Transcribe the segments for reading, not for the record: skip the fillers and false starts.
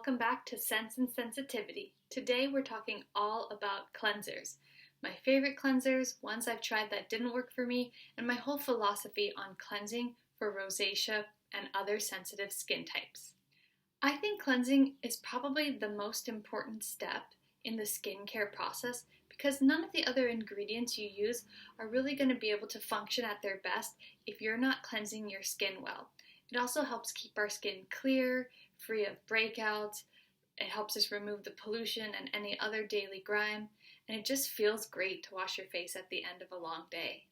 welcome back to Sense and Sensitivity. Today we're talking all about cleansers. My favorite cleansers, ones I've tried that didn't work for me, and my whole philosophy on cleansing for rosacea and other sensitive skin types. I think cleansing is probably the most important step in the skincare process because none of the other ingredients you use are really going to be able to function at their best if you're not cleansing your skin well. It also helps keep our skin clear, free of breakouts. It helps us remove the pollution and any other daily grime, and it just feels great to wash your face at the end of a long day.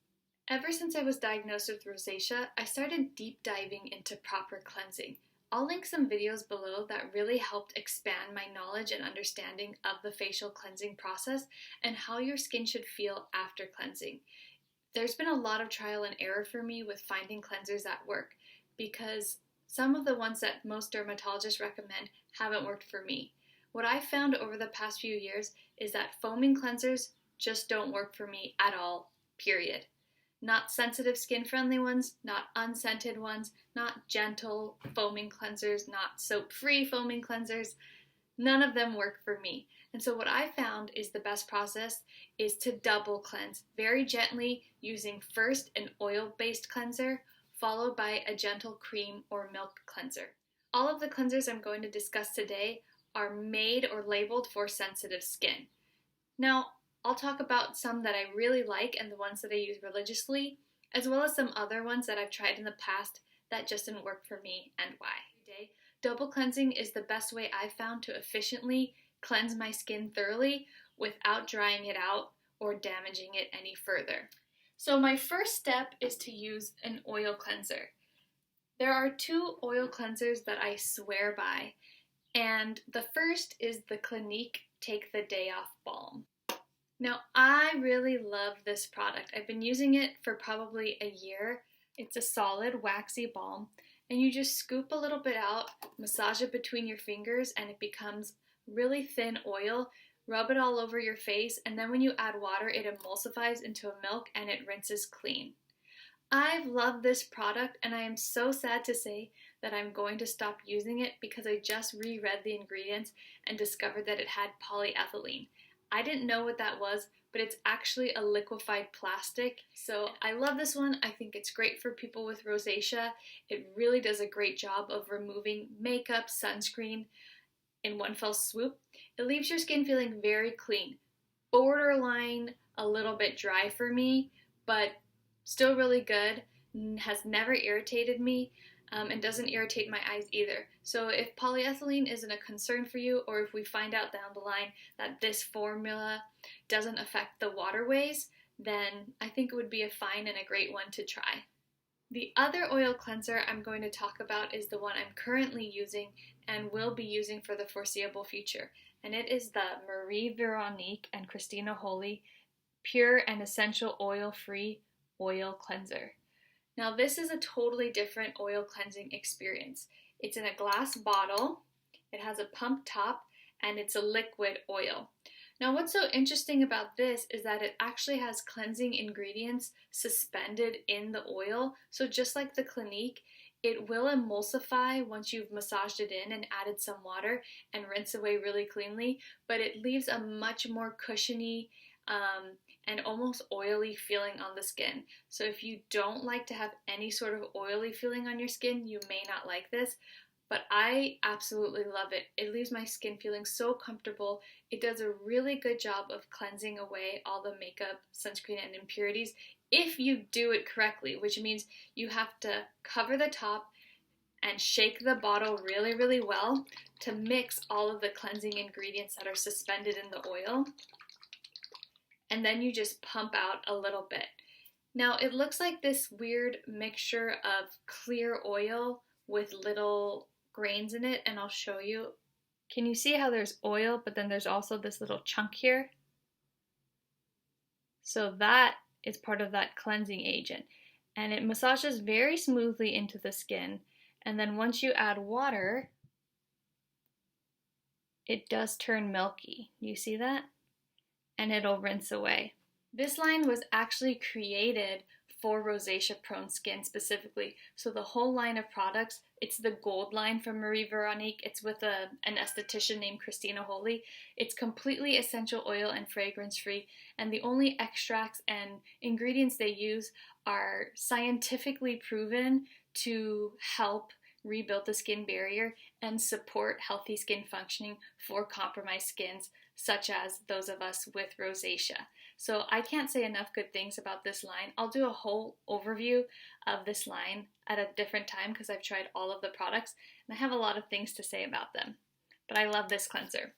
Ever since I was diagnosed with rosacea, I started deep diving into proper cleansing. I'll link some videos below that really helped expand my knowledge and understanding of the facial cleansing process and how your skin should feel after cleansing. There's been a lot of trial and error for me with finding cleansers that work because some of the ones that most dermatologists recommend haven't worked for me. What I've found over the past few years is that foaming cleansers just don't work for me at all, period. Not sensitive skin-friendly ones, not unscented ones, not gentle foaming cleansers, not soap-free foaming cleansers. None of them work for me. And so what I found is the best process is to double cleanse, very gently using first an oil-based cleanser, followed by a gentle cream or milk cleanser. All of the cleansers I'm going to discuss today are made or labeled for sensitive skin. Now, I'll talk about some that I really like and the ones that I use religiously, as well as some other ones that I've tried in the past that just didn't work for me and why. Double cleansing is the best way I've found to efficiently cleanse my skin thoroughly without drying it out or damaging it any further. So my first step is to use an oil cleanser. There are two oil cleansers that I swear by, and the first is the Clinique Take the Day Off Balm. Now, I really love this product. I've been using it for probably a year. It's a solid, waxy balm, and you just scoop a little bit out, massage it between your fingers, and it becomes really thin oil. Rub it all over your face, and then when you add water, it emulsifies into a milk and it rinses clean. I've loved this product, and I am so sad to say that I'm going to stop using it because I just reread the ingredients and discovered that it had polyethylene. I didn't know what that was, but it's actually a liquefied plastic. So I love this one. I think it's great for people with rosacea. It really does a great job of removing makeup, sunscreen in one fell swoop. It leaves your skin feeling very clean. Borderline a little bit dry for me, but still really good. Has never irritated me. And doesn't irritate my eyes either. So if polyethylene isn't a concern for you, or if we find out down the line that this formula doesn't affect the waterways, then I think it would be a fine and a great one to try. The other oil cleanser I'm going to talk about is the one I'm currently using and will be using for the foreseeable future. And it is the Marie Veronique and Christina Holy Pure and Essential Oil-Free Oil Cleanser. Now this is a totally different oil cleansing experience. It's in a glass bottle, it has a pump top, and it's a liquid oil. Now what's so interesting about this is that it actually has cleansing ingredients suspended in the oil. So just like the Clinique, it will emulsify once you've massaged it in and added some water and rinse away really cleanly, but it leaves a much more cushiony and almost oily feeling on the skin. So if you don't like to have any sort of oily feeling on your skin, you may not like this, but I absolutely love it. It leaves my skin feeling so comfortable. It does a really good job of cleansing away all the makeup, sunscreen, and impurities if you do it correctly, which means you have to cover the top and shake the bottle really, really well to mix all of the cleansing ingredients that are suspended in the oil. And then you just pump out a little bit. Now it looks like this weird mixture of clear oil with little grains in it, and I'll show you. Can you see how there's oil, but then there's also this little chunk here? So that is part of that cleansing agent, and it massages very smoothly into the skin, and then once you add water, it does turn milky. You see that? And it'll rinse away. This line was actually created for rosacea prone skin specifically, so the whole line of products It's the Gold line from Marie Veronique. It's with an esthetician named Christina Holy. It's completely essential oil and fragrance free, and the only extracts and ingredients they use are scientifically proven to help rebuild the skin barrier and support healthy skin functioning for compromised skins, such as those of us with rosacea. So I can't say enough good things about this line. I'll do a whole overview of this line at a different time because I've tried all of the products and I have a lot of things to say about them. But I love this cleanser.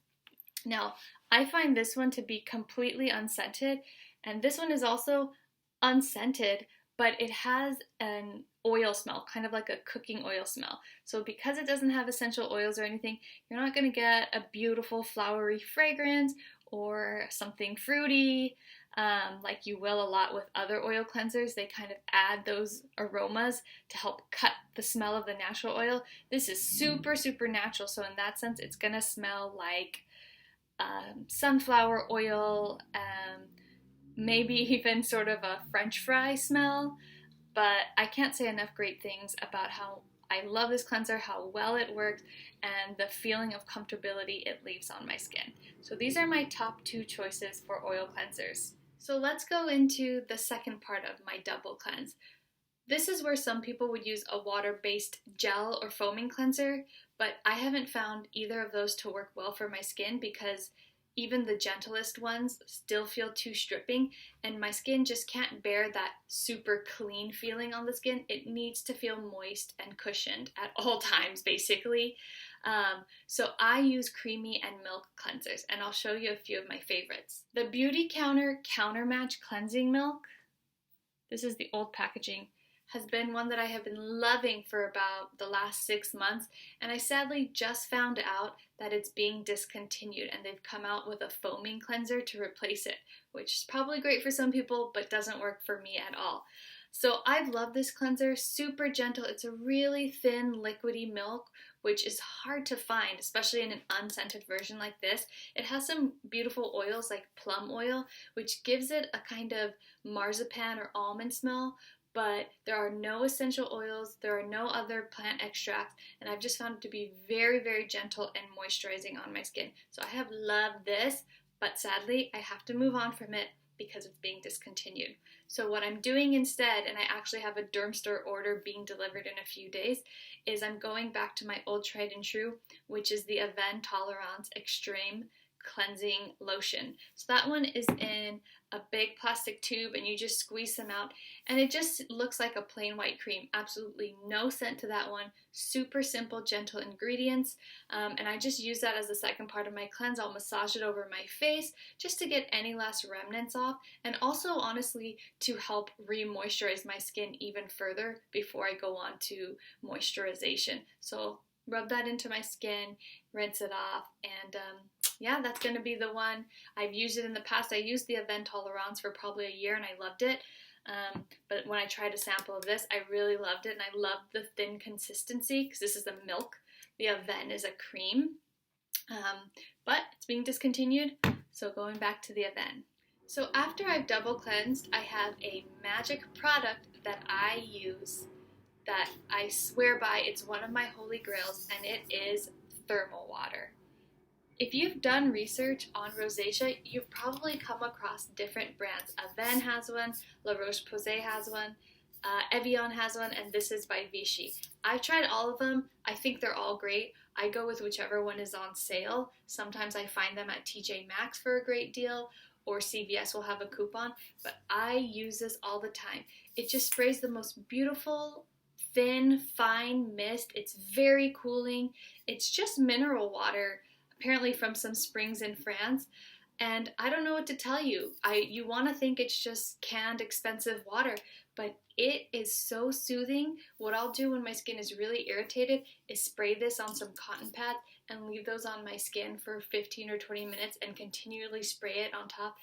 Now, I find this one to be completely unscented, and this one is also unscented, but it has an oil smell, kind of like a cooking oil smell. So because it doesn't have essential oils or anything, you're not going to get a beautiful flowery fragrance or something fruity like you will a lot with other oil cleansers. They kind of add those aromas to help cut the smell of the natural oil. This is super, super natural, so in that sense, it's going to smell like sunflower oil, maybe even sort of a French fry smell, but I can't say enough great things about how I love this cleanser, how well it works, and the feeling of comfortability it leaves on my skin. So these are my top 2 choices for oil cleansers. So let's go into the second part of my double cleanse. This is where some people would use a water-based gel or foaming cleanser, but I haven't found either of those to work well for my skin because even the gentlest ones still feel too stripping, and my skin just can't bear that super clean feeling on the skin. It needs to feel moist and cushioned at all times, basically. So I use creamy and milk cleansers, and I'll show you a few of my favorites. The Beauty Counter Counter Match Cleansing Milk, this is the old packaging, has been one that I have been loving for about the last 6 months, and I sadly just found out that it's being discontinued and they've come out with a foaming cleanser to replace it, which is probably great for some people but doesn't work for me at all. So I've loved this cleanser, super gentle. It's a really thin liquidy milk, which is hard to find, especially in an unscented version like this. It has some beautiful oils like plum oil, which gives it a kind of marzipan or almond smell, but there are no essential oils, there are no other plant extracts, and I've just found it to be very, very gentle and moisturizing on my skin. So I have loved this, but sadly I have to move on from it because it's being discontinued. So what I'm doing instead, and I actually have a Dermstore order being delivered in a few days, is I'm going back to my old tried and true, which is the Aven Tolerance Extreme Cleansing Lotion. So that one is in a big plastic tube and you just squeeze them out and it just looks like a plain white cream. Absolutely no scent to that one. Super simple, gentle ingredients, and I just use that as the second part of my cleanse. I'll massage it over my face just to get any last remnants off, and also honestly to help re-moisturize my skin even further before I go on to moisturization. So rub that into my skin, rinse it off, and yeah, that's going to be the one. I've used it in the past. I used the Aven Tolerance for probably a year and I loved it. But when I tried a sample of this, I really loved it, and I loved the thin consistency because this is the milk. The Aven is a cream, but it's being discontinued, so going back to the Aven. So after I've double cleansed, I have a magic product that I use that I swear by. It's one of my holy grails, and it is thermal water. If you've done research on rosacea, you've probably come across different brands. Aven has one, La Roche-Posay has one, Evian has one, and this is by Vichy. I've tried all of them. I think they're all great. I go with whichever one is on sale. Sometimes I find them at TJ Maxx for a great deal, or CVS will have a coupon, but I use this all the time. It just sprays the most beautiful, thin, fine mist. It's very cooling. It's just mineral water, apparently from some springs in France, and I don't know what to tell you. You want to think it's just canned expensive water, but it is so soothing. What I'll do when my skin is really irritated is spray this on some cotton pads and leave those on my skin for 15 or 20 minutes and continually spray it on top,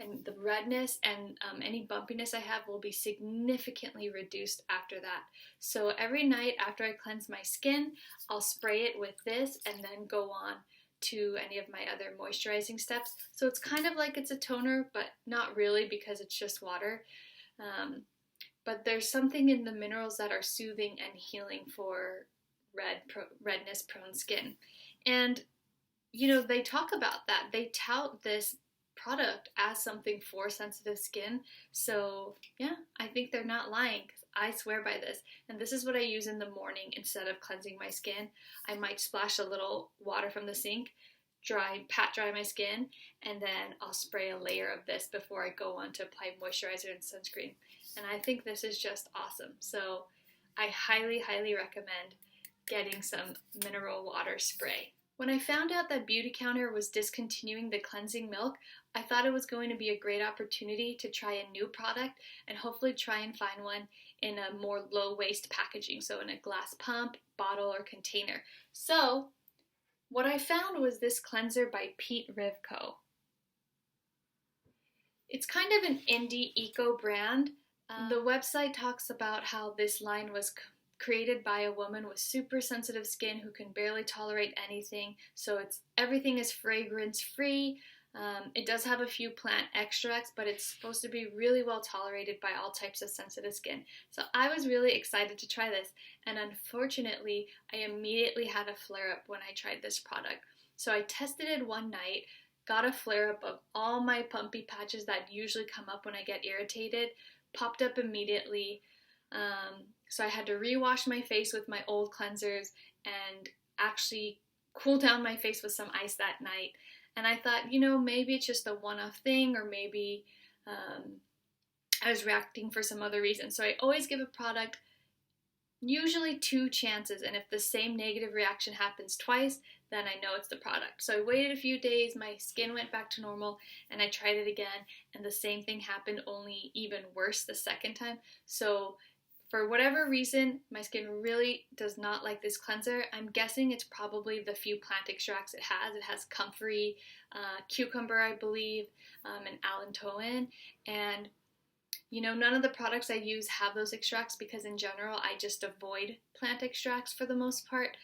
and the redness and any bumpiness I have will be significantly reduced after that. So every night after I cleanse my skin, I'll spray it with this and then go on to any of my other moisturizing steps. So it's kind of like it's a toner, but not really because it's just water. But there's something in the minerals that are soothing and healing for redness prone skin. And they talk about that. They tout this product as something for sensitive skin. So yeah, I think they're not lying, because I swear by this. And this is what I use in the morning instead of cleansing my skin. I might splash a little water from the sink, pat dry my skin, and then I'll spray a layer of this before I go on to apply moisturizer and sunscreen. And I think this is just awesome. So I highly, highly recommend getting some mineral water spray. When I found out that Beautycounter was discontinuing the cleansing milk, I thought it was going to be a great opportunity to try a new product and hopefully try and find one in a more low waste packaging, so in a glass pump, bottle, or container. So what I found was this cleanser by Pete Rivco. It's kind of an indie eco brand. The website talks about how this line was created by a woman with super sensitive skin who can barely tolerate anything. So everything is fragrance free. It does have a few plant extracts, but it's supposed to be really well tolerated by all types of sensitive skin. So I was really excited to try this, and unfortunately, I immediately had a flare-up when I tried this product. So I tested it one night, got a flare-up of all my pumpy patches that usually come up when I get irritated, popped up immediately. So I had to rewash my face with my old cleansers and actually cool down my face with some ice that night. And I thought, maybe it's just a one-off thing, or maybe I was reacting for some other reason. So I always give a product usually 2 chances, and if the same negative reaction happens twice, then I know it's the product. So I waited a few days, my skin went back to normal, and I tried it again, and the same thing happened, only even worse the second time. So for whatever reason, my skin really does not like this cleanser. I'm guessing it's probably the few plant extracts it has. It has comfrey, cucumber, I believe, and allantoin. And, none of the products I use have those extracts, because in general, I just avoid plant extracts for the most part.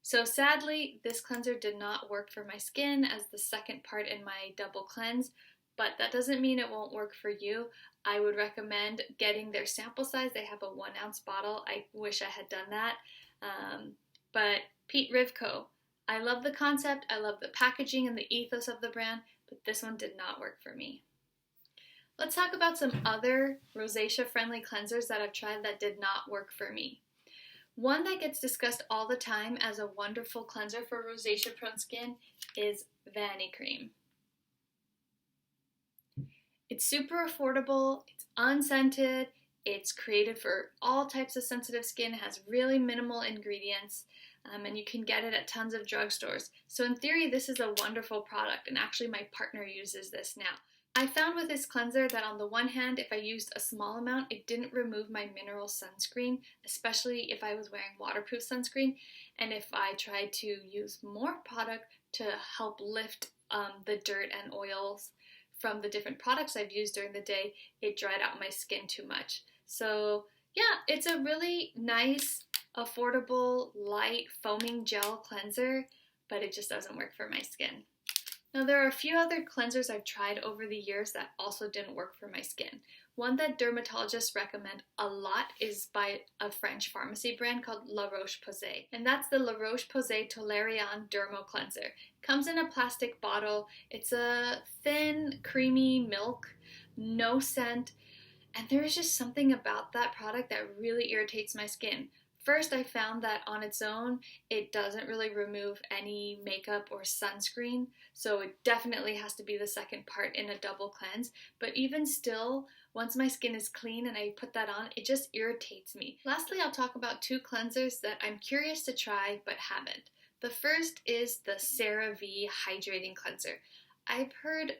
So sadly, this cleanser did not work for my skin as the second part in my double cleanse. But that doesn't mean it won't work for you. I would recommend getting their sample size. They have a 1-ounce bottle. I wish I had done that. But Pete Rivco, I love the concept. I love the packaging and the ethos of the brand, but this one did not work for me. Let's talk about some other rosacea-friendly cleansers that I've tried that did not work for me. One that gets discussed all the time as a wonderful cleanser for rosacea-prone skin is Vanicream. It's super affordable, it's unscented, it's created for all types of sensitive skin, has really minimal ingredients, and you can get it at tons of drugstores. So in theory, this is a wonderful product, and actually my partner uses this now. I found with this cleanser that on the one hand, if I used a small amount, it didn't remove my mineral sunscreen, especially if I was wearing waterproof sunscreen, and if I tried to use more product to help lift the dirt and oils from the different products I've used during the day, it dried out my skin too much. So yeah, it's a really nice, affordable, light, foaming gel cleanser, but it just doesn't work for my skin. Now there are a few other cleansers I've tried over the years that also didn't work for my skin. One that dermatologists recommend a lot is by a French pharmacy brand called La Roche-Posay, and that's the La Roche-Posay Toleriane Dermo Cleanser. It comes in a plastic bottle. It's a thin, creamy milk, no scent, and there's just something about that product that really irritates my skin. First, I found that on its own, it doesn't really remove any makeup or sunscreen, so it definitely has to be the second part in a double cleanse. But even still, once my skin is clean and I put that on, it just irritates me. Lastly, I'll talk about 2 cleansers that I'm curious to try but haven't. The first is the CeraVe Hydrating Cleanser. I've heard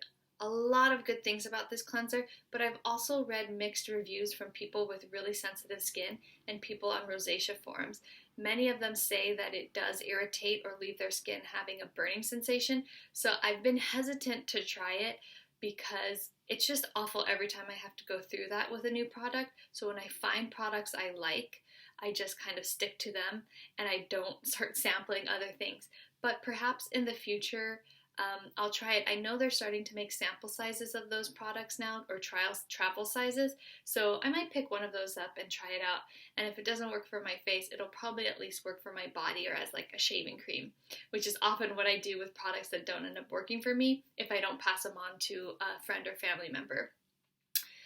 a lot of good things about this cleanser, but I've also read mixed reviews from people with really sensitive skin and people on rosacea forums. Many of them say that it does irritate or leave their skin having a burning sensation, so I've been hesitant to try it because it's just awful every time I have to go through that with a new product. So when I find products I like, I just kind of stick to them and I don't start sampling other things. But perhaps in the future, I'll try it. I know they're starting to make sample sizes of those products now, or travel sizes, so I might pick one of those up and try it out. And if it doesn't work for my face, it'll probably at least work for my body or as like a shaving cream, which is often what I do with products that don't end up working for me if I don't pass them on to a friend or family member.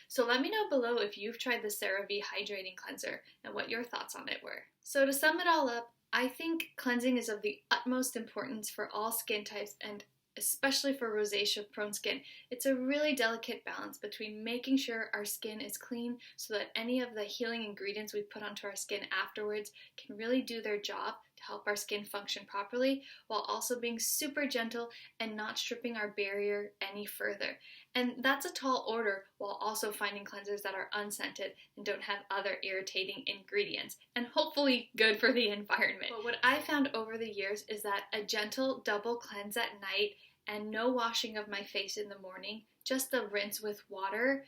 So let me know below if you've tried the CeraVe Hydrating Cleanser and what your thoughts on it were. So to sum it all up, I think cleansing is of the utmost importance for all skin types, and especially for rosacea prone skin. It's a really delicate balance between making sure our skin is clean so that any of the healing ingredients we put onto our skin afterwards can really do their job to help our skin function properly, while also being super gentle and not stripping our barrier any further. And that's a tall order, while also finding cleansers that are unscented and don't have other irritating ingredients, and hopefully good for the environment. But what I found over the years is that a gentle double cleanse at night and no washing of my face in the morning, just the rinse with water,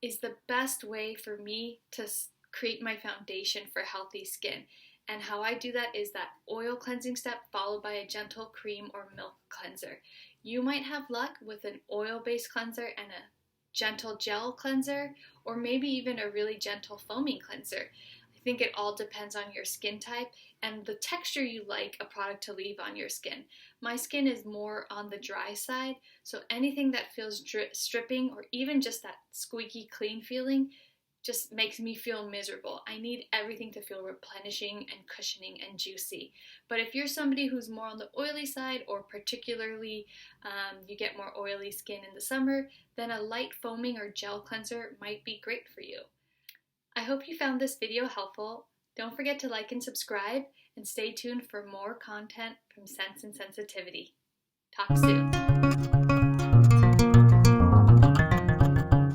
is the best way for me to create my foundation for healthy skin. And how I do that is that oil cleansing step followed by a gentle cream or milk cleanser. You might have luck with an oil-based cleanser and a gentle gel cleanser, or maybe even a really gentle foaming cleanser. I think it all depends on your skin type and the texture you like a product to leave on your skin. My skin is more on the dry side, so anything that feels stripping or even just that squeaky clean feeling just makes me feel miserable. I need everything to feel replenishing and cushioning and juicy. But if you're somebody who's more on the oily side, or particularly you get more oily skin in the summer, then a light foaming or gel cleanser might be great for you. I hope you found this video helpful. Don't forget to like and subscribe, and stay tuned for more content from Sense and Sensitivity. Talk soon.